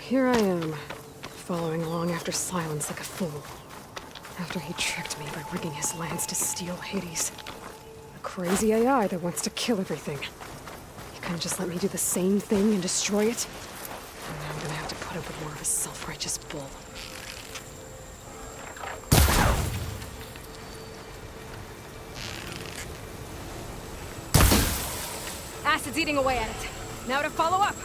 here I am, following along after Silence like a fool. After he tricked me by rigging his lance to steal Hades. A crazy AI that wants to kill everything. He couldn't just let me do the same thing and destroy it? And now I'm gonna have to put up with more of his self-righteous bull. Acid's eating away at it. Now to follow up.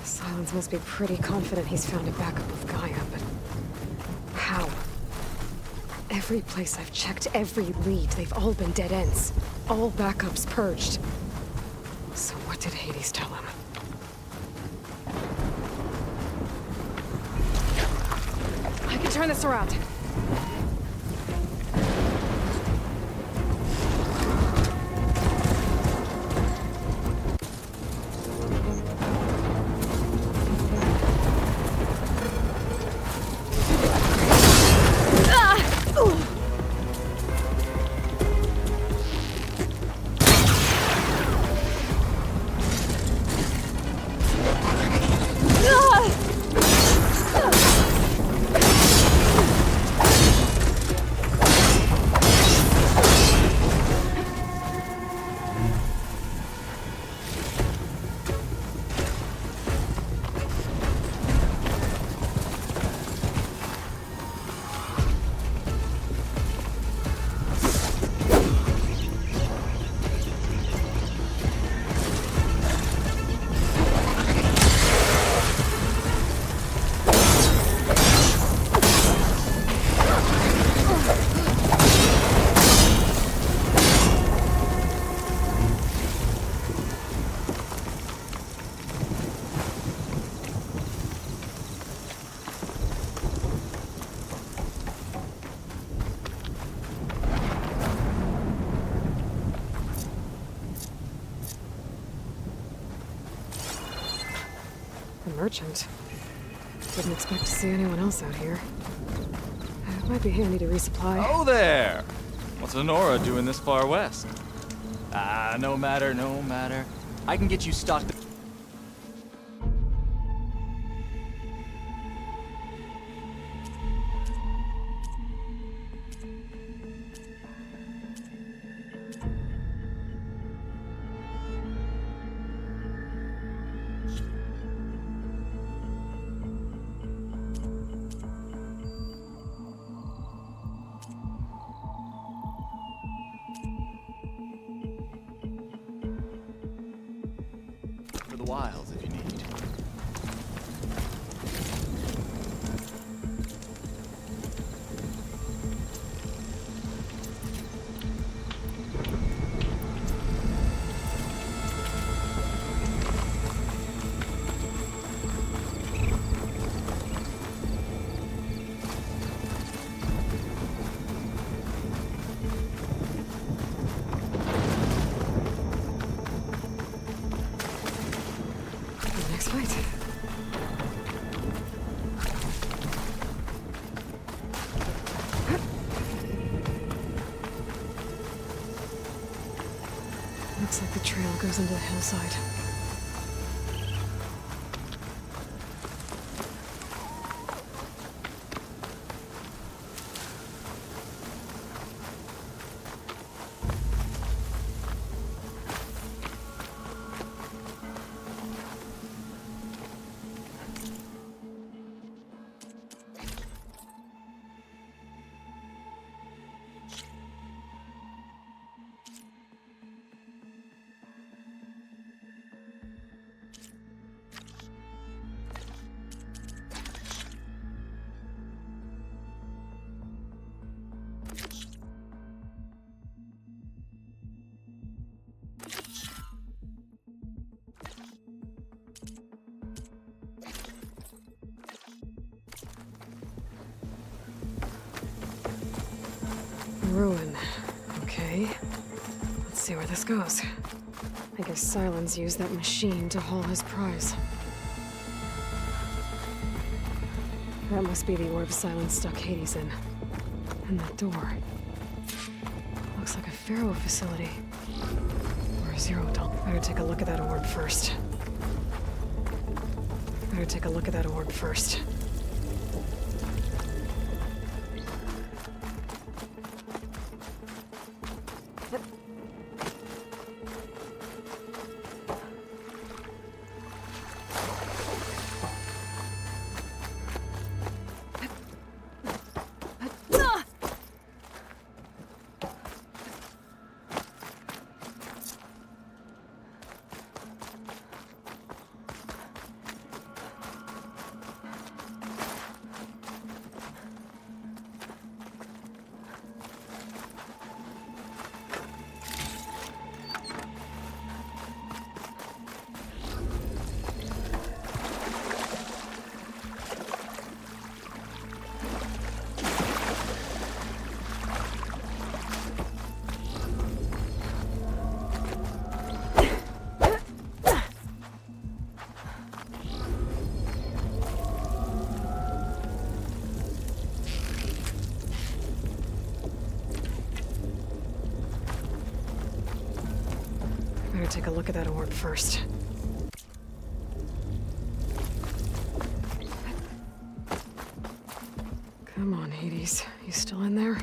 Silence must be pretty confident he's found a backup of Gaia, but how? Every place I've checked, every lead, they've all been dead ends. All backups purged. So what did Hades tell him? I can turn this around. The merchant. Didn't expect to see anyone else out here. It might be handy to resupply. Oh there! What's a Nora doing this far west? No matter, no matter. I can get you stocked. For the wilds if you need. Next fight. Looks like the trail goes into the hillside. Ruin. Okay. Let's see where this goes. I guess Silence used that machine to haul his prize. That must be the orb Silence stuck Hades in. And that door. Looks like a Pharaoh facility. Or a Zero Dawn. Better take a look at that orb first. Better take a look at that orb first. Better take a look at that orb first. Come on, Hades. You still in there?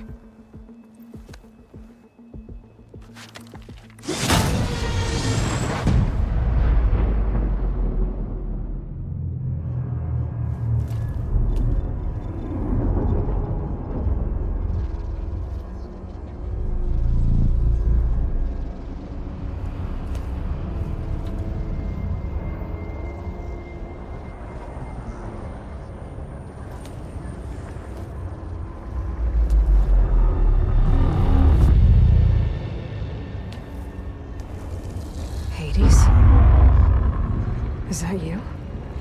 Is that you?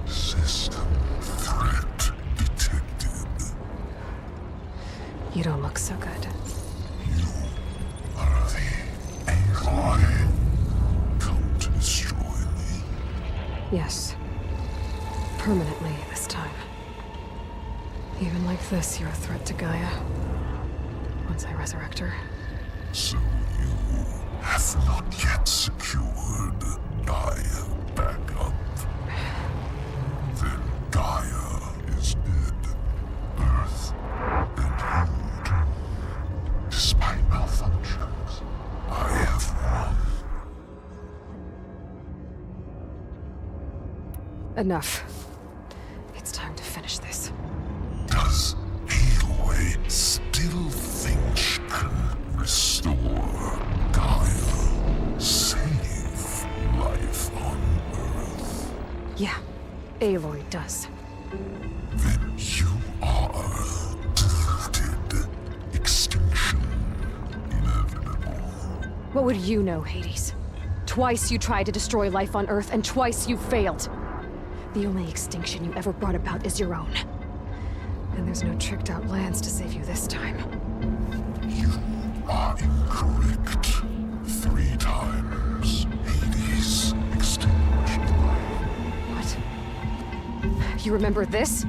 System threat detected. You don't look so good. You are the Aloy. Come to destroy me. Yes. permanently this time. Even like this, you're a threat to Gaia. Once I resurrect her. So you have not yet secured Gaia back up. Then Gaia is dead. Earth and you. Despite malfunctions, I have won. Enough. It's time to finish this. Does Aloy still think she can restore Gaia? Save life on Earth? Yeah, Aloy does. Then you are deleted. Extinction inevitable. What would you know, Hades? Twice you tried to destroy life on Earth, and twice you failed. The only extinction you ever brought about is your own. And there's no tricked-out lands to save you this time. You are incorrect. 3 times Hades extinguished life. What? You remember this?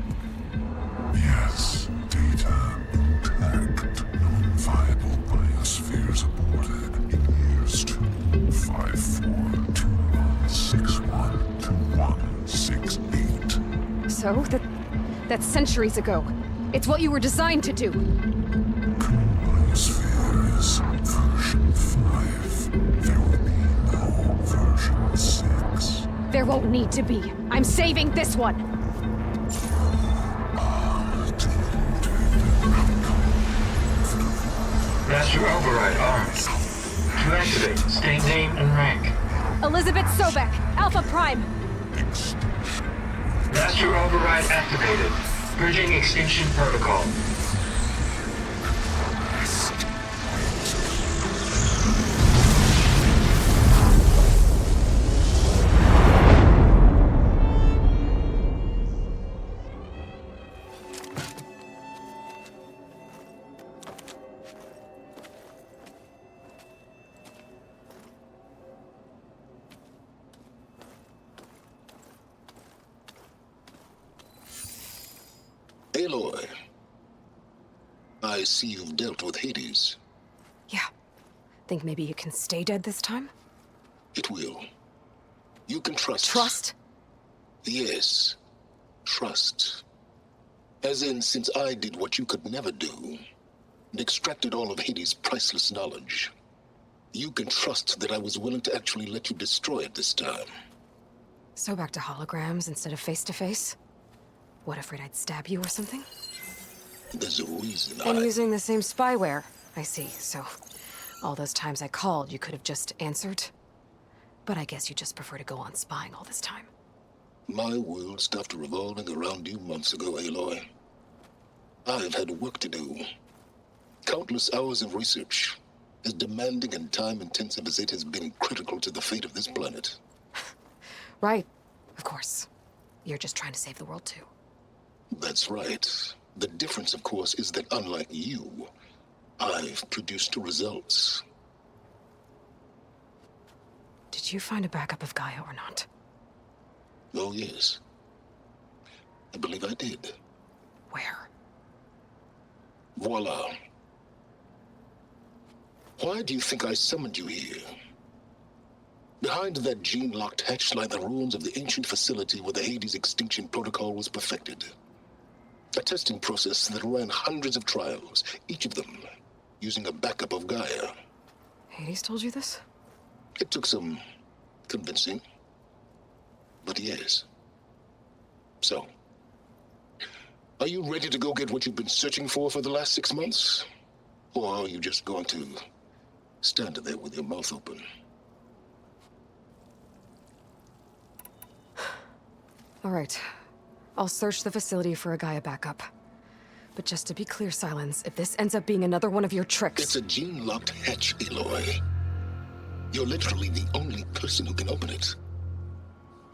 Yes, data intact. Non-viable biospheres aborted in years 25421612168. So? That's centuries ago. It's what you were designed to do. Biosphere is version 5. There will be no version 6. There won't need to be. I'm saving this one! Master Override armed. To activate, state name and rank. Elizabeth Sobek, Alpha Prime! Master Override activated. Bridging extinction protocol. Aloy, I see you've dealt with Hades. Yeah. Think maybe you can stay dead this time? It will. You can trust. Trust? Yes. Trust. As in, since I did what you could never do, and extracted all of Hades' priceless knowledge, you can trust that I was willing to actually let you destroy it this time. So back to holograms instead of face-to-face? What, afraid I'd stab you or something? There's a reason And using the same spyware. I see, so all those times I called, you could have just answered? But I guess you just prefer to go on spying all this time. My world stopped revolving around you months ago, Aloy. I've had work to do. Countless hours of research, as demanding and time-intensive as it has been critical to the fate of this planet. Right, of course. You're just trying to save the world too. That's right. The difference, of course, is that unlike you, I've produced results. Did you find a backup of Gaia or not? Oh, yes. I believe I did. Where? Voila. Why do you think I summoned you here? Behind that gene-locked hatch lie the ruins of the ancient facility where the Hades extinction protocol was perfected. A testing process that ran hundreds of trials, each of them using a backup of Gaia. Hades told you this? It took some convincing, but yes. So, are you ready to go get what you've been searching for the last 6 months? Or are you just going to stand there with your mouth open? All right. I'll search the facility for a Gaia backup. But just to be clear, Silence, if this ends up being another one of your tricks... It's a gene-locked hatch, Aloy. You're literally the only person who can open it.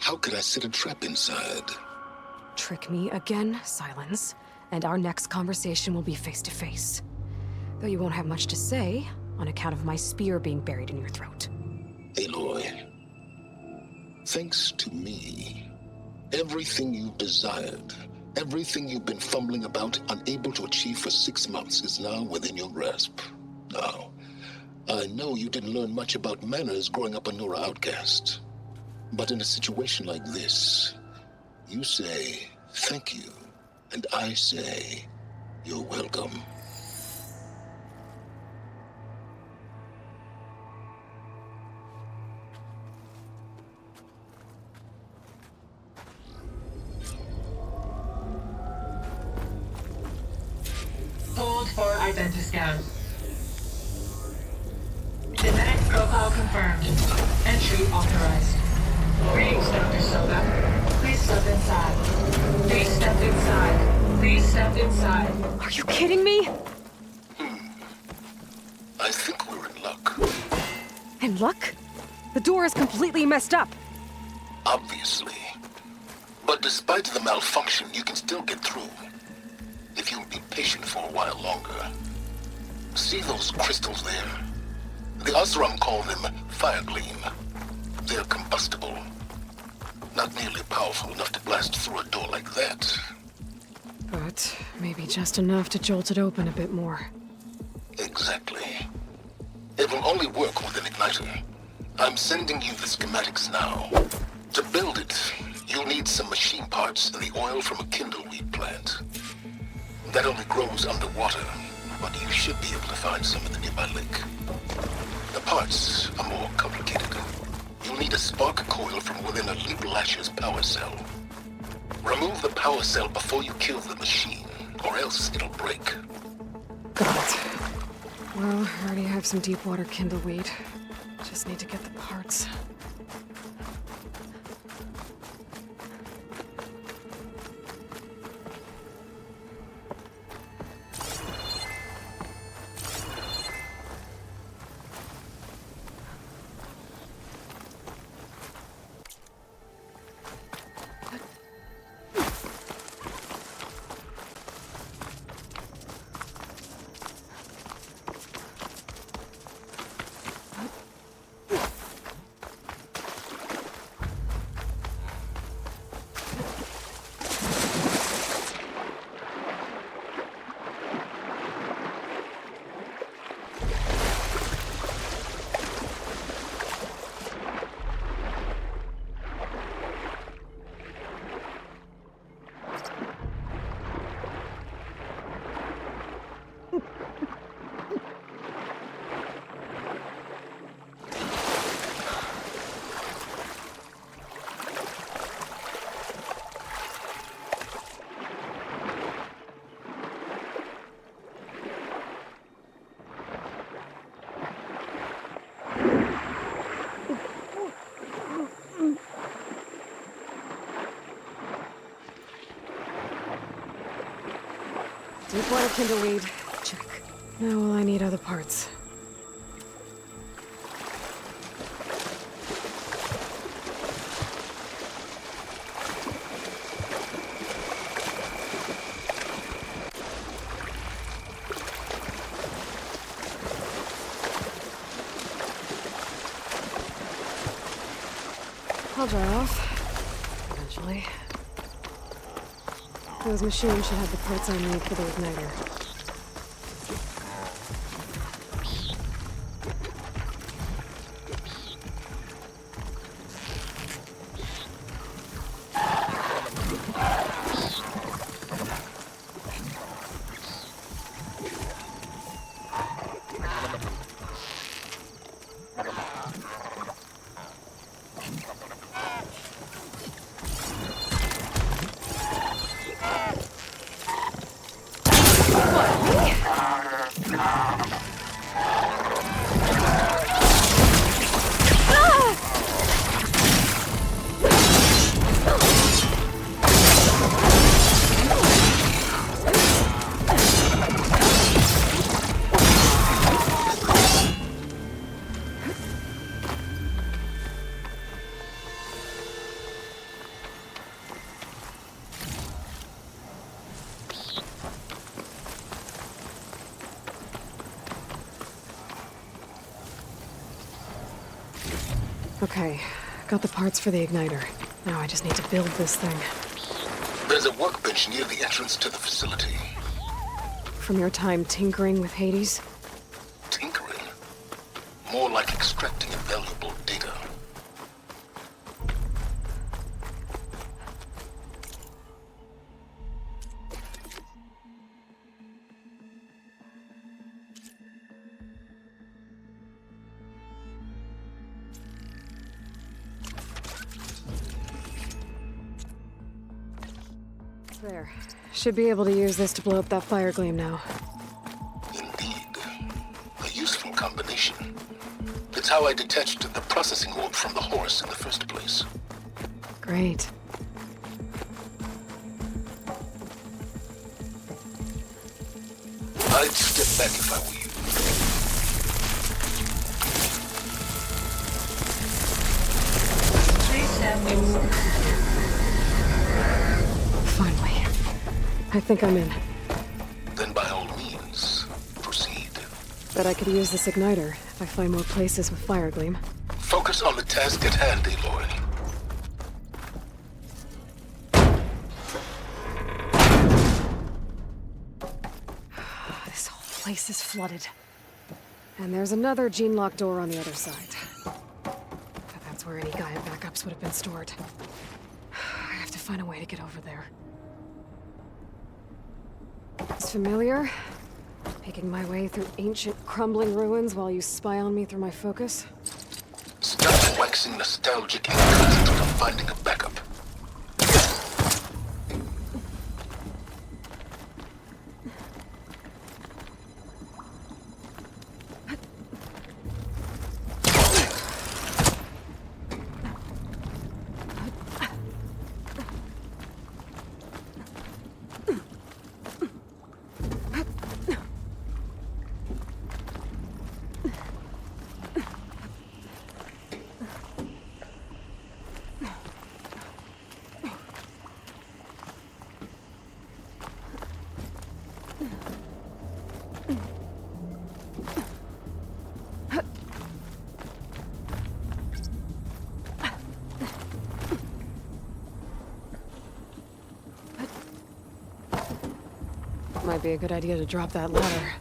How could I set a trap inside? Trick me again, Silence, and our next conversation will be face-to-face. Though you won't have much to say, on account of my spear being buried in your throat. Aloy, thanks to me, Everything you desired, everything you've been fumbling about, unable to achieve for 6 months, is now within your grasp. Now, I know you didn't learn much about manners growing up a Nora outcast. But in a situation like this, you say, thank you, and I say, you're welcome. Hold for identiscan. Genetic profile confirmed. Entry authorized. Greetings, Dr. Soda. Please step inside. Please step inside. Please step inside. Are you kidding me? I think we're in luck. And luck? The door is completely messed up. Obviously. But despite the malfunction, you can still get through. If you'll be patient for a while longer. See those crystals there? The Osram call them fire gleam. They're combustible. Not nearly powerful enough to blast through a door like that. But maybe just enough to jolt it open a bit more. Exactly. It will only work with an igniter. I'm sending you the schematics now. To build it, you'll need some machine parts and the oil from a kindleweed plant. That only grows underwater, but you should be able to find some in the nearby lake. The parts are more complicated. You'll need a spark coil from within a Leap Lasher's power cell. Remove the power cell before you kill the machine, or else it'll break. Got it. Well, I already have some deep water kindleweed. Just need to get the parts. Deep water kindleweed. Check. Now all I need are the parts. I'll dry off. Eventually. Those machines should have the parts I need for the igniter. Okay, got the parts for the igniter. Now I just need to build this thing. There's a workbench near the entrance to the facility. From your time tinkering with Hades? Tinkering? More like extracting valuable data. There. Should be able to use this to blow up that fire gleam now. Indeed. A useful combination. It's how I detached the processing orb from the horse in the first place. Great. I'd step back if I were you. Please stand inside. Finally. I think I'm in. Then by all means, proceed. Bet I could use this igniter if I find more places with fire gleam. Focus on the task at hand, Aloy. This whole place is flooded. And there's another gene-locked door on the other side. But that's where any Gaia backups would have been stored. I have to find a way to get over there. It's familiar. Making my way through ancient, crumbling ruins while you spy on me through my focus. Stop waxing nostalgic in the concept of finding a backup. Might be a good idea to drop that ladder.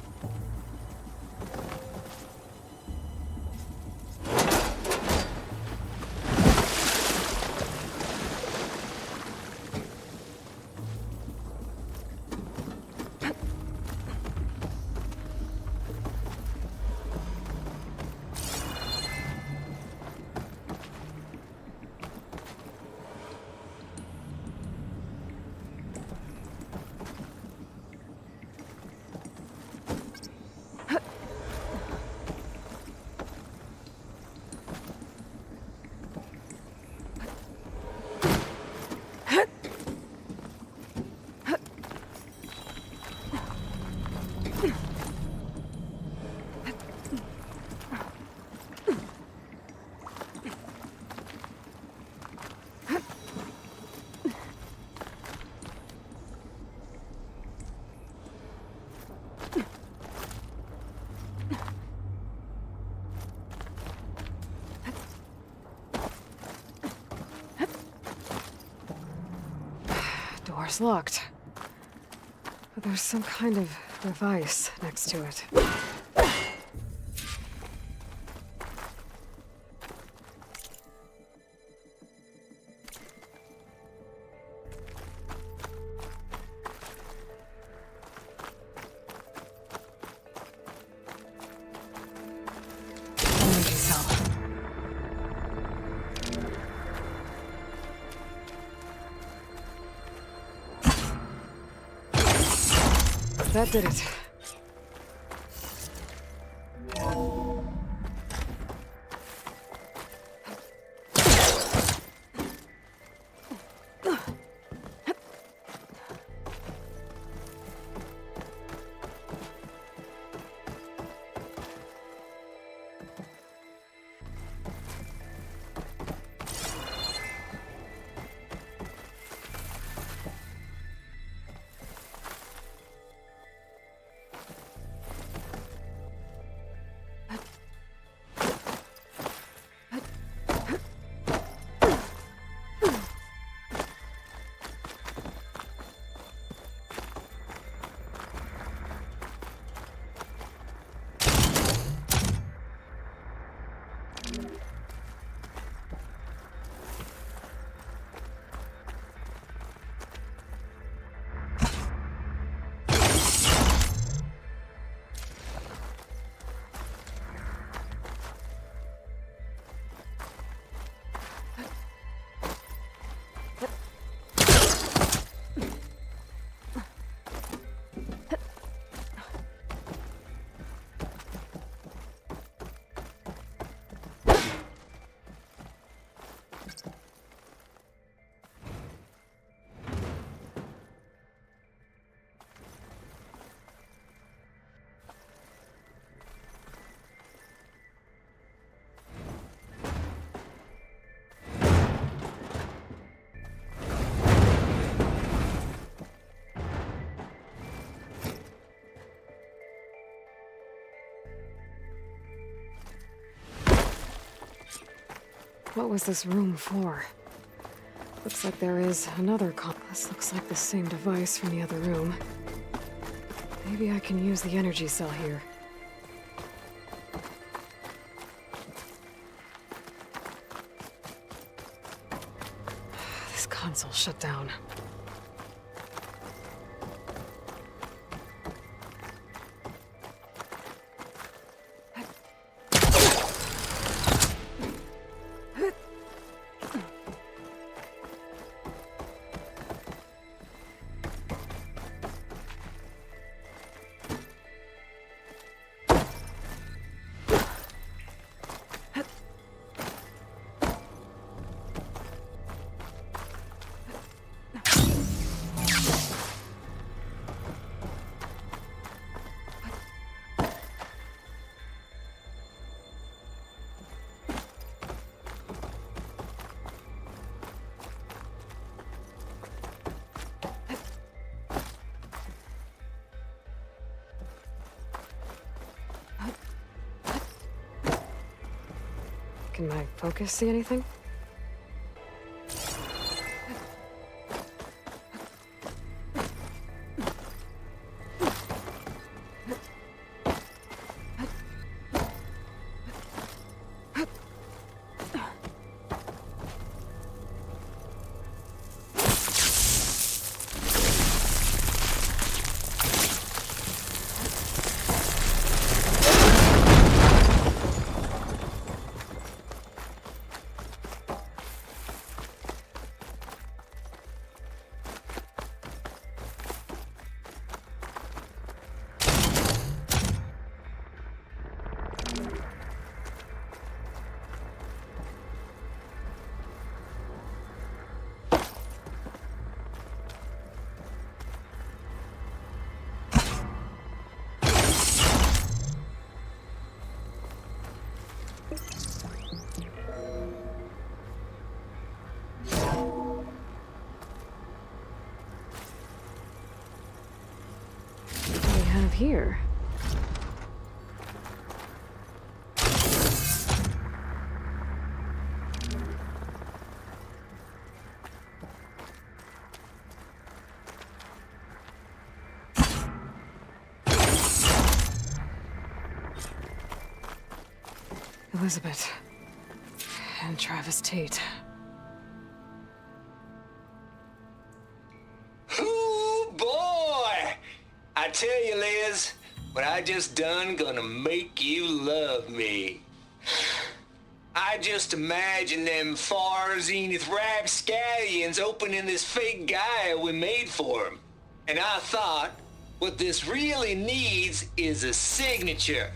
Door's locked. But there's some kind of device next to it. Energy cell. That did it. what was this room for? Looks like there is another This looks like the same device from the other room. Maybe I can use the energy cell here. This console shut down. Can my focus see anything? Here. Elizabeth and Travis Tate. I tell you, Liz, what I just done gonna make you love me. I just imagine them far zenith rapscallions opening this fake guy we made for him. And I thought, what this really needs is a signature.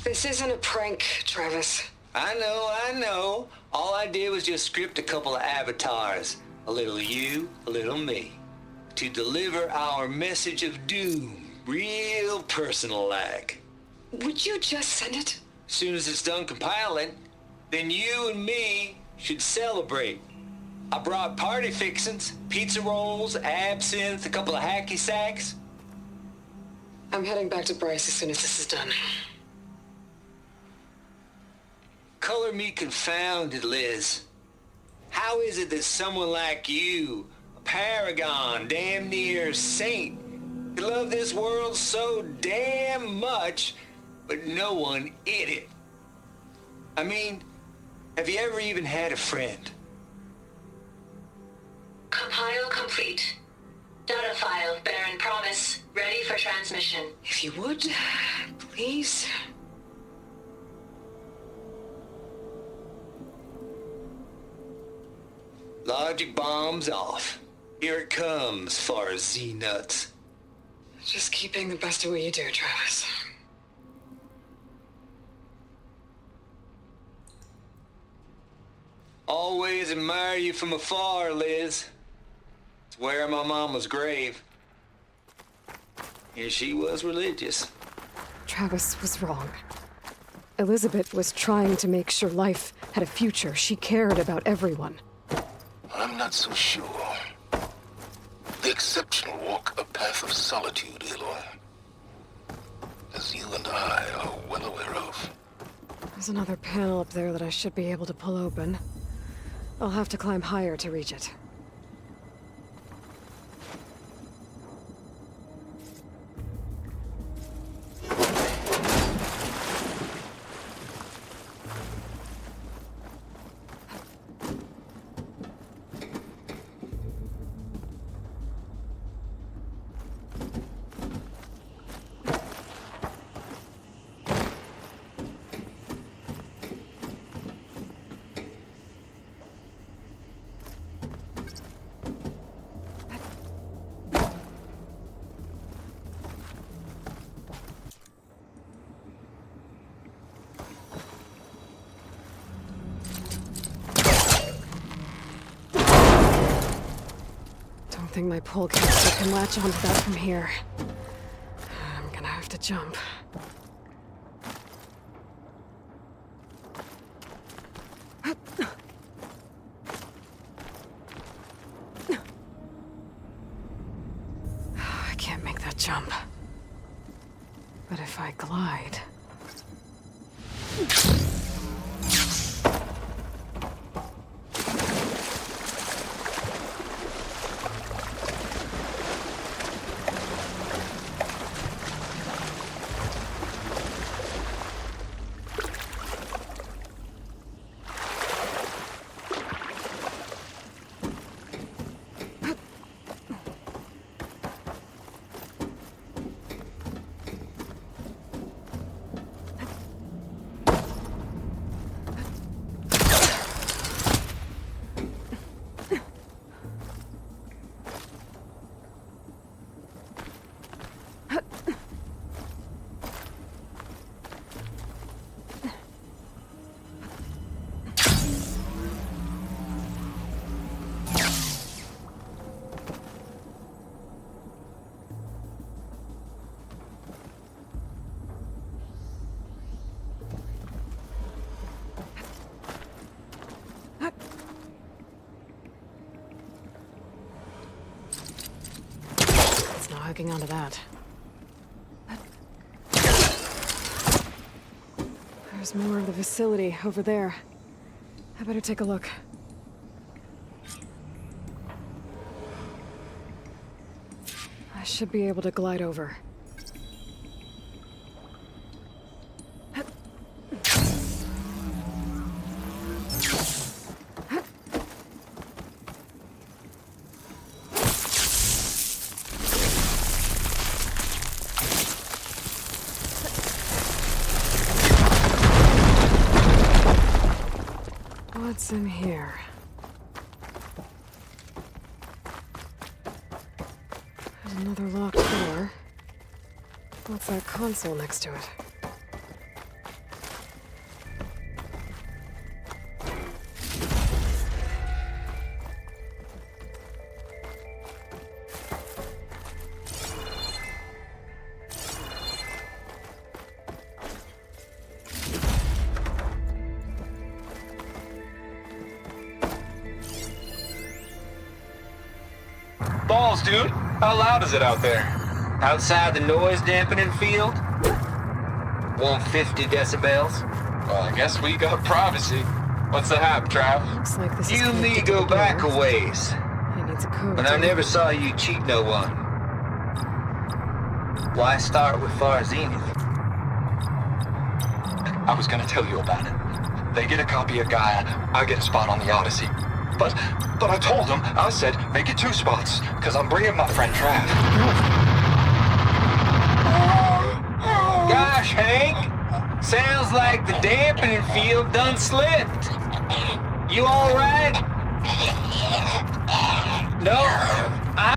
This isn't a prank, Travis. I know. All I did was just script a couple of avatars. A little you, a little me. To deliver our message of doom, real personal-like. Would you just send it? As soon as it's done compiling, then you and me should celebrate. I brought party fixins, pizza rolls, absinthe, a couple of hacky sacks. I'm heading back to Bryce as soon as this is done. Color me confounded, Liz. How is it that someone like you, paragon, damn near saint, you love this world so damn much, but no one in it? I mean, have you ever even had a friend? Compile complete. Data file, Baron Promise, ready for transmission. If you would, please. Logic bombs off. Here it comes, far as Z-nuts. Just keep being the best at what you do, Travis. Always admire you from afar, Liz. It's where my mama's grave. And she was religious. Travis was wrong. Elizabeth was trying to make sure life had a future. She cared about everyone. I'm not so sure. The exceptional walk a path of solitude, Aloy. As you and I are well aware of. There's another panel up there that I should be able to pull open. I'll have to climb higher to reach it. I think my pole caster can latch onto that from here. I'm gonna have to jump. I can't make that jump. But if I glide... Hooking onto that. There's more of the facility over there. I better take a look. I should be able to glide over. What's in here? There's another locked door. What's that console next to it? Balls, dude. How loud is it out there? Outside the noise dampening field? 150 decibels? Well, I guess we got privacy. What's the hap, Trav? Looks like this is You and me connected to go the back door. a ways. He needs a code. But to I never open. saw you cheat no one. Why start with Far Zenith? I was gonna tell you about it. They get a copy of Gaia, I get a spot on the Odyssey. But I told them, I said, make it 2 spots, because I'm bringing my friend Trav. Gosh, Hank. Sounds like the dampening field done slipped. You all right? No, I...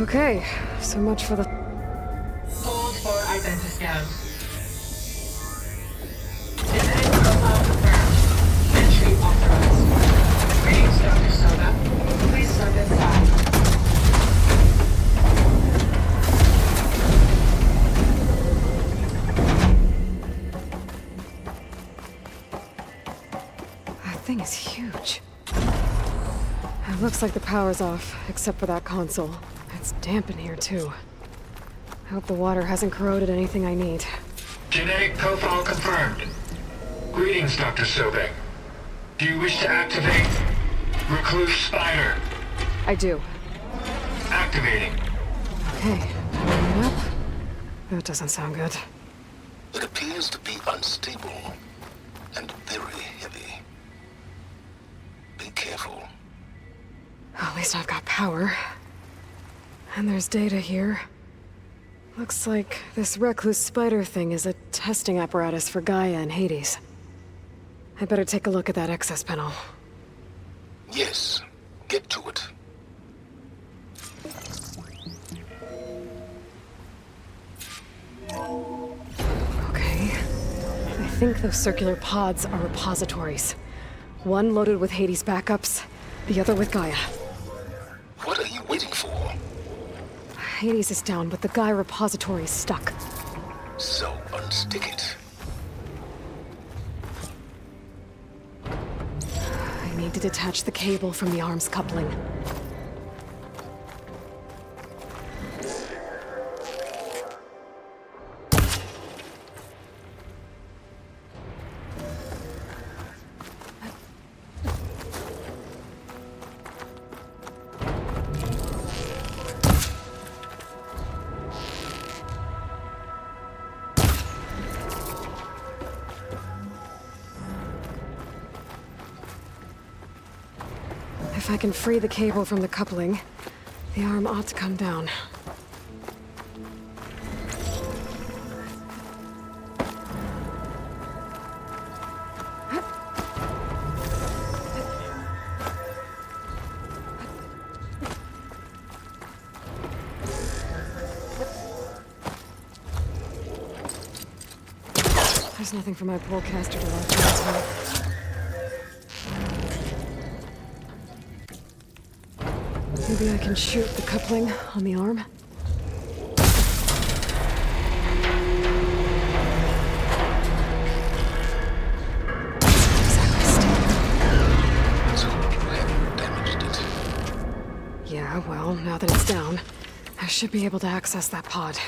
Okay, so much for the... Hold for identity scan. Genetic profile confirmed. Entry authorized. Greetings, Dr. Soda. Please step inside. That thing is huge. It looks like the power's off, except for that console. It's damp in here, too. I hope the water hasn't corroded anything I need. Genetic profile confirmed. Greetings, Dr. Sobek. Do you wish to activate Recluse Spider? I do. Activating. Okay, powering it up. That doesn't sound good. It appears to be unstable and very heavy. Be careful. At least I've got power. And there's data here. Looks like this recluse spider thing is a testing apparatus for Gaia and Hades. I better take a look at that access panel. Yes, get to it. Okay. I think those circular pods are repositories. One loaded with Hades backups, the other with Gaia. What are you waiting for? Hades is down, but the Gaia repository is stuck. So unstick it. I need to detach the cable from the arms coupling. If I can free the cable from the coupling, the arm ought to come down. There's nothing for my polecaster to latch onto. Maybe I can shoot the coupling on the arm? Let's hope you haven't damaged it. Yeah, well, now that it's down, I should be able to access that pod.